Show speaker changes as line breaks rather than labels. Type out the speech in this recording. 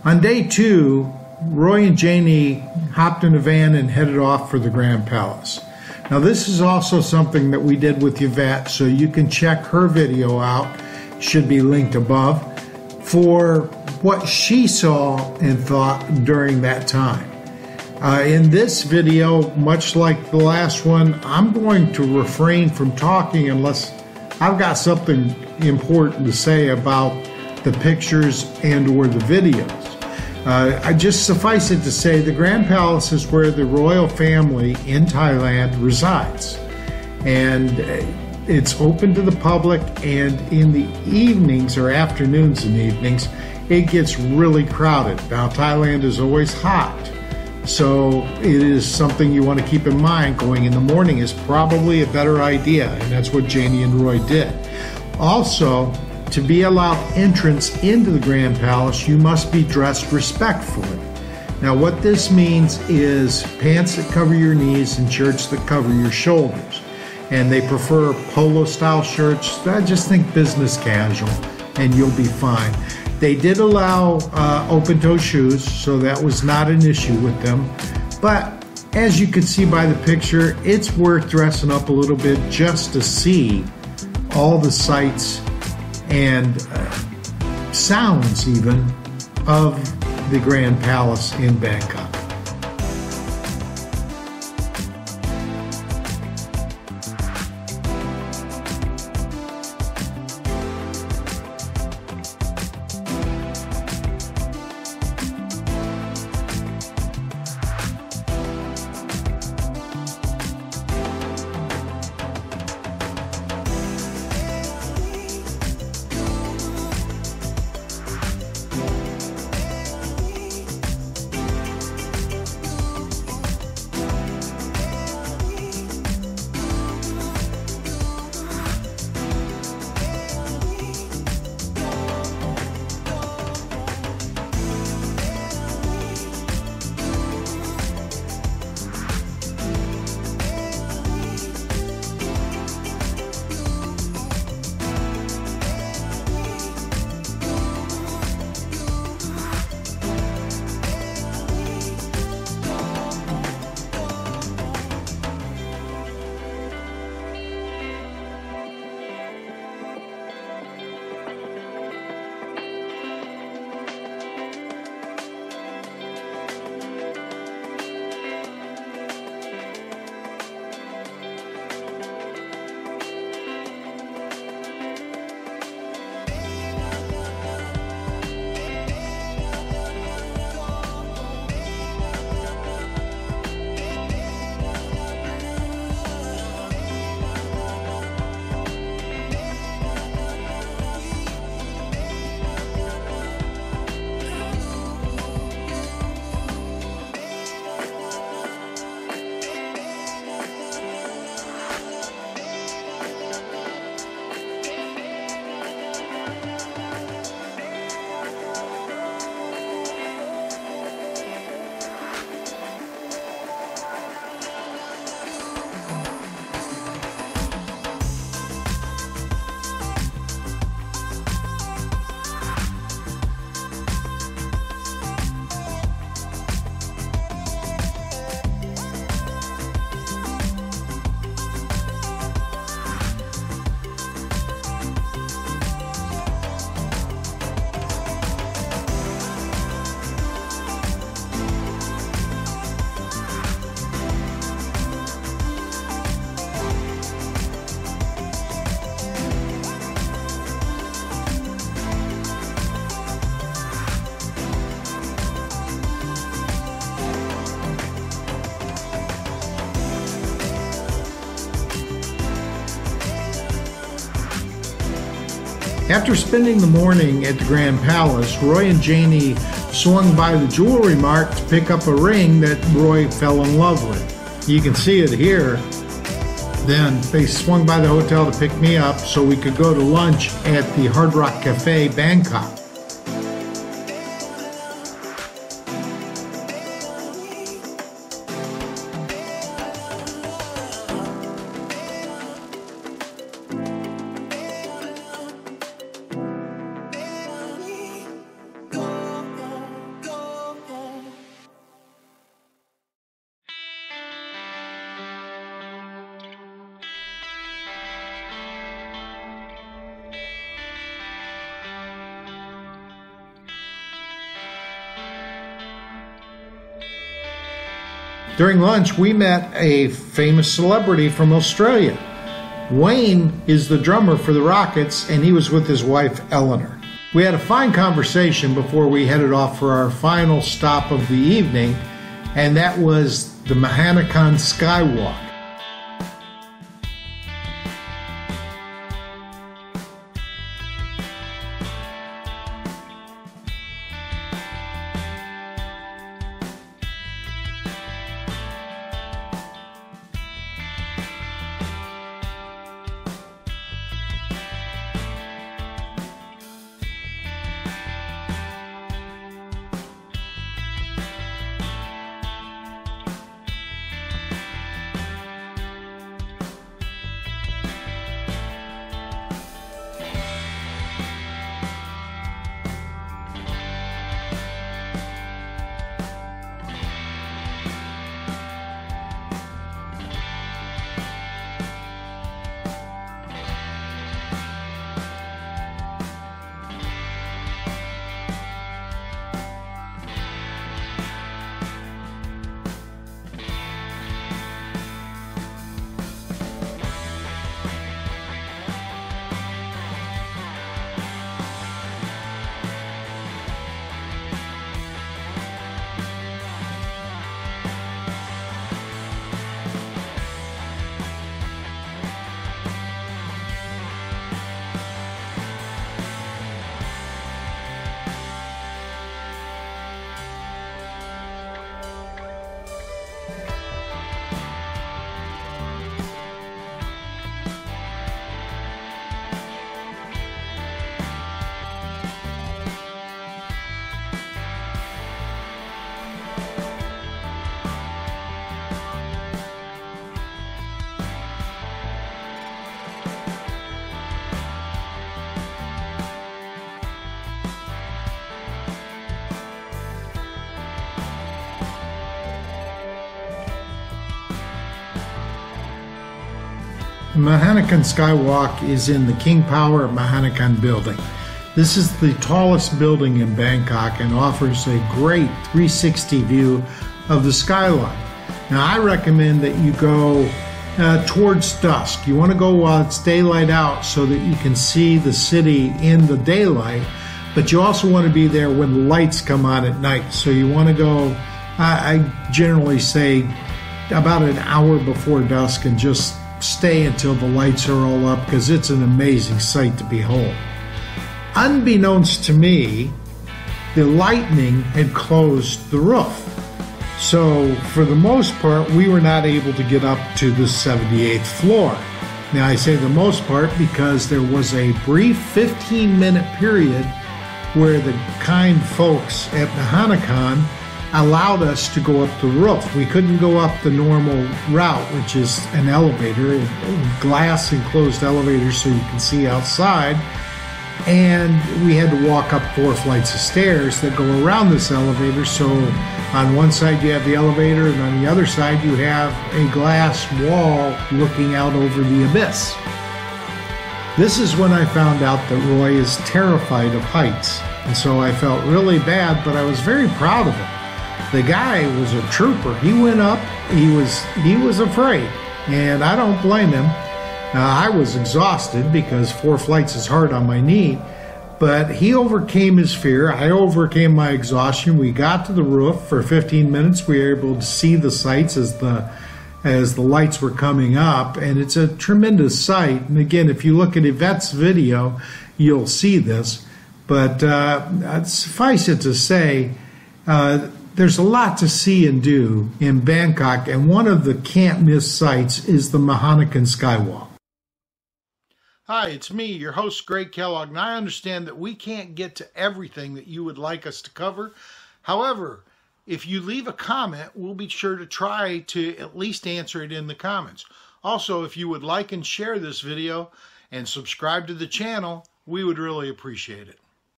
On day 2, Roy and Janie hopped in a van and headed off for the Grand Palace. Now this is also something that we did with Yvette, so you can check her video out, should be linked above, for what she saw and thought during that time. In this video, much like the last one, I'm going to refrain from talking unless I've got something important to say about the pictures and or the videos. I just suffice it to say the Grand Palace is where the royal family in Thailand resides. And it's open to the public, and in the evenings or afternoons and evenings, it gets really crowded. Now, Thailand is always hot, so it is something you want to keep in mind. Going in the morning is probably a better idea, and that's what Janie and Roy did. Also, to be allowed entrance into the Grand Palace, you must be dressed respectfully. Now, what this means is pants that cover your knees and shirts that cover your shoulders. And they prefer polo-style shirts. I just think business casual, and you'll be fine. They did allow open-toe shoes, so that was not an issue with them. But as you can see by the picture, it's worth dressing up a little bit just to see all the sights and sounds even of the Grand Palace in Bangkok. After spending the morning at the Grand Palace, Roy and Janie swung by the jewelry mart to pick up a ring that Roy fell in love with. You can see it here. Then they swung by the hotel to pick me up so we could go to lunch at the Hard Rock Cafe, Bangkok. During lunch, we met a famous celebrity from Australia. Wayne is the drummer for the Rockets, and he was with his wife, Eleanor. We had a fine conversation before we headed off for our final stop of the evening, and that was the Mahanakhon Skywalk. The Mahanakhon Skywalk is in the King Power Mahanakhon building. This is the tallest building in Bangkok and offers a great 360 view of the skyline. Now I recommend that you go towards dusk. You want to go while it's daylight out so that you can see the city in the daylight, but you also want to be there when the lights come on at night. So you want to go, I generally say, about an hour before dusk and just stay until the lights are all up, because it's an amazing sight to behold. Unbeknownst to me, the lightning had closed the roof. So for the most part, we were not able to get up to the 78th floor. Now I say the most part because there was a brief 15-minute period where the kind folks at Mahanakhon allowed us to go up the roof. We couldn't go up the normal route, which is an elevator, a glass enclosed elevator so you can see outside, and we had to walk up 4 flights of stairs that go around this elevator. So on one side you have the elevator, and on the other side you have a glass wall looking out over the abyss. This is when I found out that Roy is terrified of heights, and so I felt really bad, but I was very proud of him. The guy was a trooper. He went up, he was afraid, and I don't blame him. I was exhausted because 4 flights is hard on my knee, but he overcame his fear. I overcame my exhaustion. We got to the roof for 15 minutes. We were able to see the sights as the lights were coming up, and it's a tremendous sight. And again, if you look at Yvette's video, you'll see this. But suffice it to say, there's a lot to see and do in Bangkok, and one of the can't-miss sights is the Mahanakhon Skywalk. Hi, it's me, your host, Greg Kellogg, and I understand that we can't get to everything that you would like us to cover. However, if you leave a comment, we'll be sure to try to at least answer it in the comments. Also, if you would like and share this video and subscribe to the channel, we would really appreciate it.